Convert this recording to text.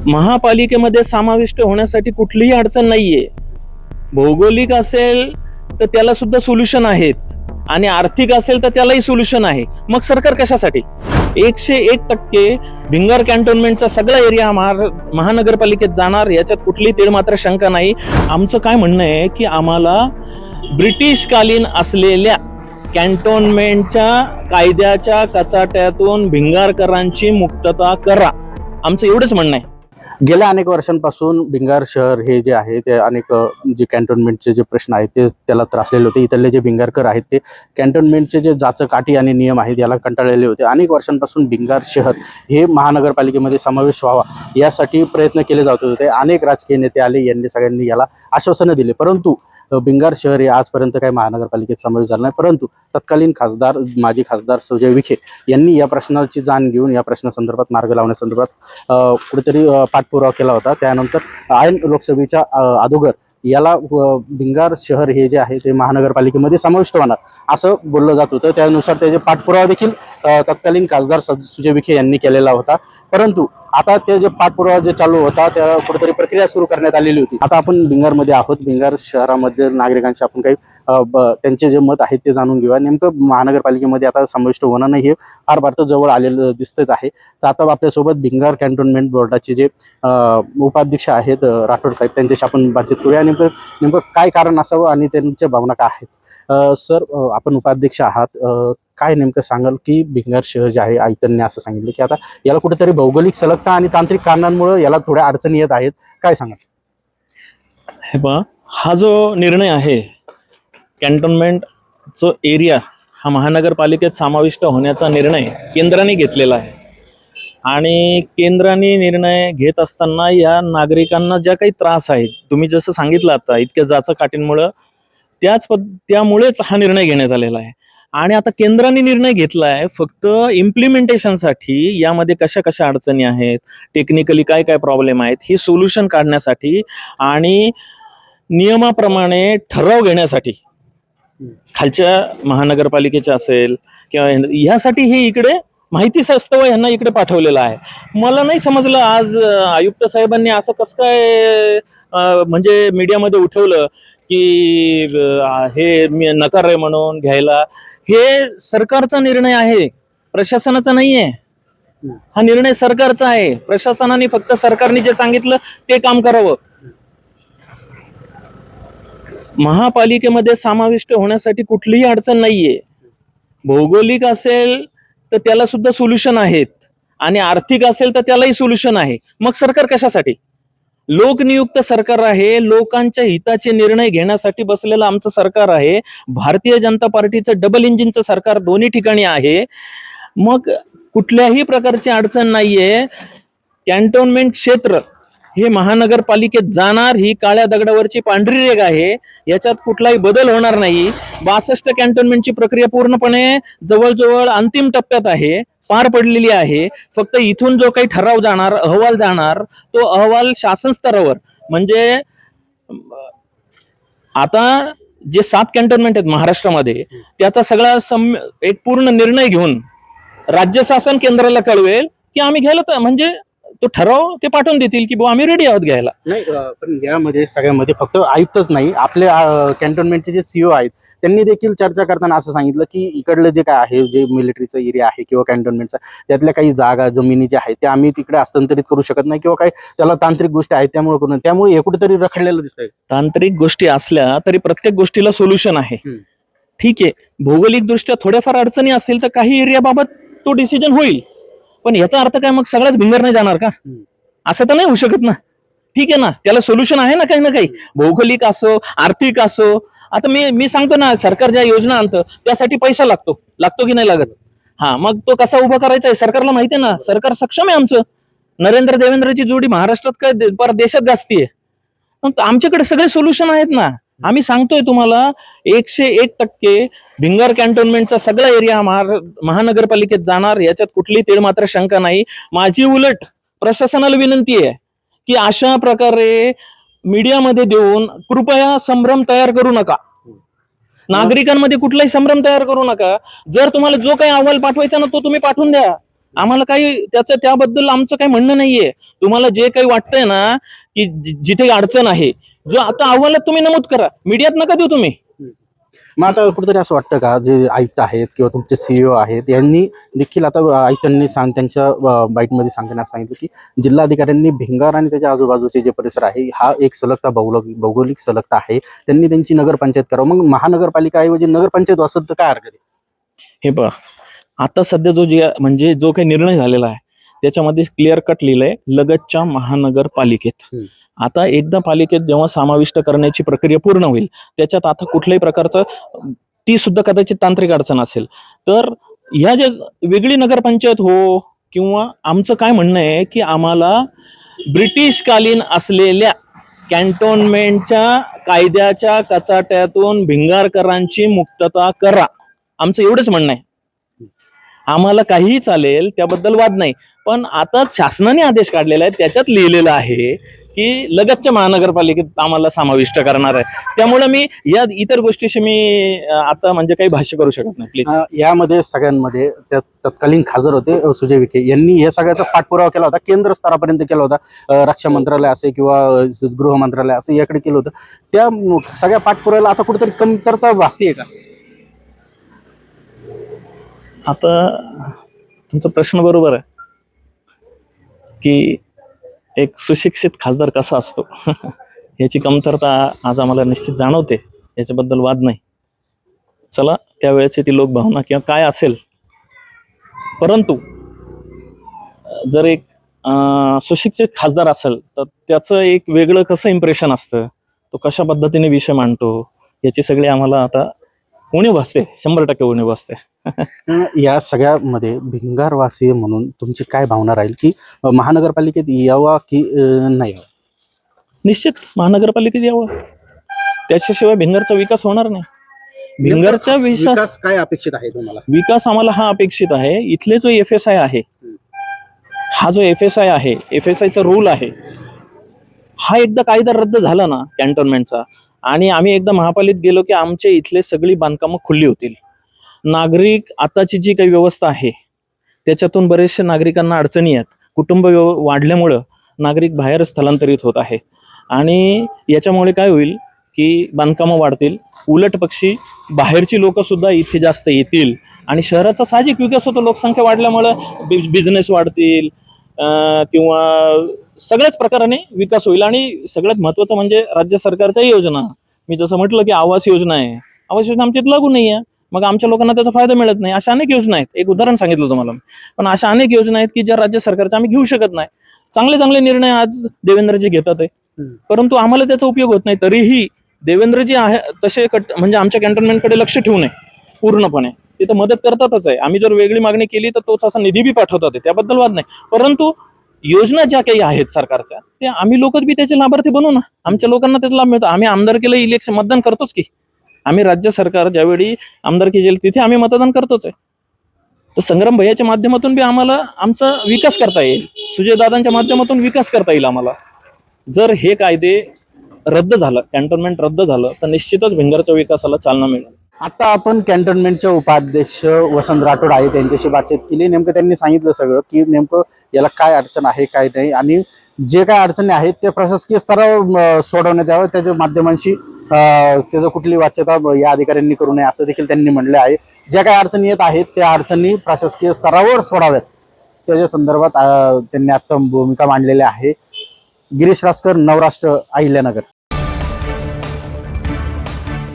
महापालिकेमध्ये समाविष्ट होण्यासाठी कुठलीही अडचण नाहीये. भौगोलिक असेल तर त्याला सुद्धा सोल्युशन आहेत आणि आर्थिक असेल तर त्यालाही सोल्युशन आहे. मग सरकार कशासाठी? 101% भिंगार कॅन्टोन्मेंटचा सगळा एरिया महानगरपालिकेत जाणार, याच्यात कुठलीही तीळ मात्र शंका नाही. आमचं काय म्हणणं आहे की आम्हाला ब्रिटिश कालीन असलेल्या कॅन्टोन्मेंटच्या कायद्याच्या कचाट्यातून भिंगारकरांची मुक्तता करा, आमचं एवढंच म्हणणं आहे. गेल्या अनेक वर्षांपासून भिंगार शहर हे जे आहे ते अनेक जे कॅन्टोन्मेंटचे जे प्रश्न आहेत ते त्याला त्रासलेले होते. इथले जे भिंगारकर आहेत ते कॅन्टोन्मेंटचे जे जाचकाठी आणि नियम आहेत याला कंटाळलेले होते. अनेक वर्षांपासून भिंगार शहर हे महानगरपालिकेमध्ये समावेश व्हावा यासाठी प्रयत्न केले जात होते. अनेक राजकीय नेते आले, यांनी सगळ्यांनी याला आश्वासनं दिले, परंतु भिंगार शहर हे आजपर्यंत काही महानगरपालिकेत समावेश झाला नाही. परंतु तत्कालीन खासदार माजी खासदार सुजय विखे यांनी या प्रश्नाची जाण घेऊन या प्रश्नासंदर्भात मार्ग लावण्यासंदर्भात कुठेतरी पाठपुरावा केला होता. त्यानंतर ऐन लोकसभेच्या अगोदर याला भिंगार शहर हे जे आहे ते महानगरपालिकेमध्ये समाविष्ट होणार असं बोललं जात होतं. त्यानुसार त्याचे पाठपुरावा देखील तत्कालीन खासदार सुजय विखे यांनी केलेला होता. परंतु आता ते जे पाठपुरावा जे चालू होता त्या कुठेतरी प्रक्रिया सुरू करण्यात आलेली होती. आता आपण भिंगारमध्ये आहोत. भिंगार शहरामध्ये नागरिकांचे आपण काही त्यांचे जे मत आहेत ते जाणून घेऊया. नेमकं महानगरपालिकेमध्ये आता समाविष्ट होणं नाही हे फार भारत जवळ आलेलं दिसतच आहे. तर आता आपल्यासोबत भिंगार कॅन्टोन्मेंट बोर्डाचे जे उपाध्यक्ष आहेत राठोड साहेब, त्यांच्याशी आपण बातचीत करूया. नेमकं काय कारण असावं आणि त्यांच्या भावना काय आहेत. सर, आपण उपाध्यक्ष आहात, काय नेमकं सांगाल की भिंगार शहर जे आहे आयुक्तांनी असं सांगितलं की आता याला कुठेतरी भौगोलिक सलगता आणि तांत्रिक कारणांमुळे याला थोड्या अडचणी येत आहेत, काय सांगाल? हे पहा, हा जो निर्णय आहे कॅन्टोन्मेंटचा एरिया हा महानगरपालिकेत समाविष्ट होण्याचा निर्णय केंद्राने घेतलेला आहे. आणि केंद्राने निर्णय घेत असताना या नागरिकांना ज्या काही त्रास आहेत, तुम्ही जसं सांगितलं आता इतक्या जाचकाठींमुळं, त्यामुळेच हा निर्णय घेण्यात आलेला आहे. आणि आता केंद्राने निर्णय घेतला आहे फक्त इम्प्लिमेंटेशनसाठी, यामध्ये कशा कशा अडचणी आहेत, टेक्निकली काय काय प्रॉब्लेम आहेत हे सोल्युशन काढण्यासाठी आणि नियमाप्रमाणे ठराव घेण्यासाठी, खालच्या महानगरपालिकेच्या असेल किंवा ह्यासाठी हे इकडे माहिती सस्तव यांना इकडे पाठवलेलं आहे. मला नाही समजलं आज आयुक्त साहेबांनी असं कसं काय म्हणजे मीडियामध्ये उठवलं की हे मी नकार आहे म्हणून घ्यायला. हे सरकारचा निर्णय आहे, प्रशासनाचा नाहीये. हा निर्णय सरकारचा आहे. प्रशासनाने फक्त सरकारने जे सांगितलं ते काम करावं. महापालिकेमध्ये समाविष्ट होण्यासाठी कुठलीही अडचण नाहीये. भौगोलिक असेल तर त्याला सुद्धा सोल्युशन आहेत आणि आर्थिक असेल तर त्यालाही सोल्युशन आहे. मग सरकार कशासाठी? लोकनियुक्त सरकार आहे, लोकांच्या हिताचे निर्णय घेण्यासाठी बसलेलं आमचं सरकार आहे. भारतीय जनता पार्टीचं डबल इंजिनचं सरकार दोन्ही ठिकाणी आहे. मग कुठल्याही प्रकारची अडचण नाहीये. कॅन्टोन्मेंट क्षेत्र हे महानगरपालिकेत जाणार, ही काळ्या दगडावरची पांढरी रेघ आहे, याच्यात कुठलाही बदल होणार नाही. 62 कॅन्टोन्मेंटची प्रक्रिया पूर्णपणे जवळजवळ अंतिम टप्प्यात आहे, पार पडलेली आहे. फक्त इथून जो काही ठराव जाणार, अहवाल जाणार, तो अहवाल शासन स्तरावर, म्हणजे आता जे 7 कॅन्टोन्मेंट आहेत महाराष्ट्रामध्ये, त्याचा सगळा एक पूर्ण निर्णय घेऊन राज्य शासन केंद्राला कळवेल की आम्ही घ्यायला, म्हणजे तो ठराव ते पाठवून देतील की आम्ही रेडी आहोत घ्यायला. नाही, पण यामध्ये सगळ्यामध्ये फक्त आयुक्तच नाही, आपले कॅन्टोन्मेंटचे जे सीओ आहेत त्यांनी देखील चर्चा करताना असं सांगितलं की इकडलं जे काय आहे, जे मिलिटरीचा एरिया आहे किंवा कॅन्टोन्मेंटचा, त्यातल्या काही जागा जमिनी ज्या आहेत त्या आम्ही तिकडे हस्तांतरित करू शकत नाही किंवा काही त्याला तांत्रिक गोष्टी आहेत त्यामुळे हे कुठेतरी रखडलेलं दिसतंय. तांत्रिक गोष्टी असल्या तरी प्रत्येक गोष्टीला सोल्युशन आहे. ठीक आहे, भौगोलिक दृष्ट्या थोड्याफार अडचणी असतील तर काही एरियाबाबत तो डिसिजन होईल, पण याचा अर्थ काय मग सगळ्याच भिंगार नाही जाणार का? असं तर नाही होऊ शकत ना. ठीक आहे ना, त्याला सोल्युशन आहे ना काही ना काही, भौगोलिक असो आर्थिक असो. आता मी सांगतो ना, सरकार ज्या योजना आणतं त्यासाठी पैसा लागतो की नाही लागत? हा, मग तो कसा उभा करायचा आहे सरकारला माहिती आहे ना. सरकार सक्षम आहे आमचं. नरेंद्र देवेंद्रची जोडी महाराष्ट्रात काय पर देशात जास्ती आहे. मग आमच्याकडे सगळे सोल्युशन आहेत ना. आम्ही सांगतोय तुम्हाला 101% भिंगार कॅन्टोन्मेंटचा सगळा एरिया महानगरपालिकेत जाणार, याच्यात कुठलीही तीळ मात्र शंका नाही. माझी उलट प्रशासनाला विनंती आहे की अशा प्रकारे मीडियामध्ये देऊन कृपया संभ्रम तयार करू नका. नागरिकांमध्ये कुठलाही संभ्रम तयार करू नका. जर तुम्हाला जो काही अहवाल पाठवायचा ना तो तुम्ही पाठवून द्या. आम्हाला काही त्याबद्दल आमचं काही म्हणणं नाहीये. तुम्हाला जे काही वाटतंय ना की जिथे अडचण आहे, जो आता अहवालात तुम्ही नमूद करा, मीडियात नका देऊ तुम्ही. मग आता कुठेतरी असं वाटतं का, जे आयुक्त आहेत किंवा तुमचे सीईओ आहेत यांनी देखील आता आयुक्तांनी त्यांच्या बाईटमध्ये सांगताना सांगितलं की जिल्हाधिकाऱ्यांनी भिंगार आणि त्याच्या आजूबाजूचे जे परिसर आहे हा एक सलगता भौगोलिक सलगता आहे, त्यांनी त्यांची नगरपंचायत करावं. मग महानगरपालिका ऐवजी नगरपंचायत असेल तर काय हरकत आहे? हे पहा, आता सध्या जो काही निर्णय झालेला आहे त्याच्यामध्ये क्लिअर कट लिहिलंय लगतच्या महानगरपालिकेत. आता एकदा पालिकेत जेव्हा समाविष्ट करण्याची प्रक्रिया पूर्ण होईल, त्याच्यात आता कुठल्याही प्रकारचं ती सुद्धा कदाचित तांत्रिक अडचण असेल तर ह्या जे वेगळी नगरपंचायत हो, किंवा आमचं काय म्हणणं आहे की आम्हाला ब्रिटिशकालीन असलेल्या कॅन्टोन्मेंटच्या कायद्याच्या कचाट्यातून भिंगारकरांची मुक्तता करा, आमचं एवढंच म्हणणं आहे. आम्हाला काहीही चालेल, त्याबद्दल वाद नाही. पण आता शासनाने आदेश काढलेला आहे, त्याच्यात लिहिलेलं आहे की लगतच्या महानगरपालिकेत आम्हाला समाविष्ट करणार आहे. त्यामुळे मी या इतर गोष्टीशी मी आता म्हणजे काही भाष्य करू शकत नाही. प्लीज. यामध्ये सगळ्यांमध्ये तत्कालीन खासदार होते सुजय विखे यांनी या सगळ्याचा पाठपुरावा केला होता, केंद्र स्तरापर्यंत केला होता. रक्षा मंत्रालय असे किंवा गृह मंत्रालय असं याकडे केलं होतं. त्या सगळ्या पाठपुराव्याला आता कुठेतरी कमतरता भासतीये का? आता तुमचा प्रश्न बरोबर आहे की एक सुशिक्षित खासदार कसा असतो याची कमतरता आज आम्हाला निश्चित जाणवते, याच्याबद्दल वाद नाही. चला, त्यावेळेची ती लोकभावना किंवा काय असेल, परंतु जर एक सुशिक्षित खासदार असेल तर त्याचं एक वेगळं कसं इम्प्रेशन असतं, तो कशा पद्धतीने विषय मांडतो, याची सगळी आम्हाला आता उणीव भासते, 100% उणीव भासते. या सगळ्यामध्ये भिंगारवासी म्हणून तुमची काय भावना राहील की महानगरपालिकेत यावा की नाही यावा? निश्चित महानगरपालिकेत यावं, त्याच्याशिवाय भिंगारचा विकास होणार नाही. भिंगारचा विकास काय अपेक्षित आहे तुम्हाला? विकास आम्हाला हा अपेक्षित आहे, इथले जो FSI आहे, हा जो FSI आहे, FSIचा रूल आहे, हा एकदा कायदा रद्द झाला ना कॅन्टोन्मेंटचा, आणि आम्ही एकदा महापालिकेत गेलो की आमचे इथले सगळी बांधकामं खुली होतील. नागरिक आताची जी काही व्यवस्था आहे त्याच्यातून बरेचशा नागरिकांना अडचणी आहेत. कुटुंब वाढल्यामुळं नागरिक बाहेर स्थलांतरित होत आहे, आणि याच्यामुळे काय होईल की बांधकामं वाढतील, उलट पक्षी बाहेरची लोक सुद्धा इथे जास्त येतील, आणि शहराचा साहजिक विकास होतो. लोकसंख्या वाढल्यामुळं बिझनेस वाढतील किंवा सगळ्याच प्रकाराने विकास होईल. आणि सगळ्यात महत्त्वाचं म्हणजे राज्य सरकारच्या योजना, मी जसं म्हटलं की आवास योजना आहे, आवास योजना आमच्यात लागू नाही आहे, मग आमच्या लोकांना त्याचा फायदा मिळत नाही. अशा अनेक योजना आहेत, एक उदाहरण सांगितलं तुम्हाला, पण अशा अनेक योजना आहेत की ज्या राज्य सरकारच्या आम्ही घेऊ शकत नाही. चांगले चांगले निर्णय आज देवेंद्रजी घेतात आहे, परंतु आम्हाला त्याचा उपयोग होत नाही. तरीही देवेंद्रजी आहे तसे म्हणजे आमच्या कॅन्टोन्मेंटकडे लक्ष ठेवू नये पूर्णपणे, तिथं मदत करतातच आहे. आम्ही जर वेगळी मागणी केली तर तो तसा निधी बी पाठवतात, त्याबद्दल वाद नाही. परंतु योजना ज्या काही आहेत सरकारच्या, त्या आम्ही लोक बी त्याचे लाभार्थी बनू ना, आमच्या लोकांना त्याचा लाभ मिळतो. आम्ही आमदारकीला इलेक्शन मतदान करतोच की, आम्ही राज्य सरकार ज्यावेळी आमदारकी जेल तिथे आम्ही मतदान करतोच आहे. तर संग्राम भैयाच्या माध्यमातून बी आम्हाला आमचा विकास करता येईल, सुजय दादांच्या माध्यमातून विकास करता येईल आम्हाला. जर हे कायदे रद्द झालं, कॅन्टोन्मेंट रद्द झालं, तर निश्चितच भिंगारच्या विकासाला चालना मिळेल. आता आपण कॅन्टोन्मेंटचे उपाध्यक्ष वसंत राठोड आहे त्यांच्याशी बातचीत केली. नेमकं त्यांनी सांगितलं सगळं की नेमकं याला काय अडचण आहे काय नाही, आणि जे काय अडचणी आहेत ते प्रशासकीय स्तरावर सोडवण्यात यावं, त्याच्या माध्यमांशी त्याचं कुठली वाच्यता या अधिकाऱ्यांनी करू नये असं देखील त्यांनी म्हणले आहे. ज्या काही अडचणी येत आहेत त्या अडचणी प्रशासकीय स्तरावर सोडाव्यात, त्याच्या संदर्भात त्यांनी आता भूमिका मांडलेली आहे. गिरीश रासकर, नवराष्ट्र, अहिल्यानगर.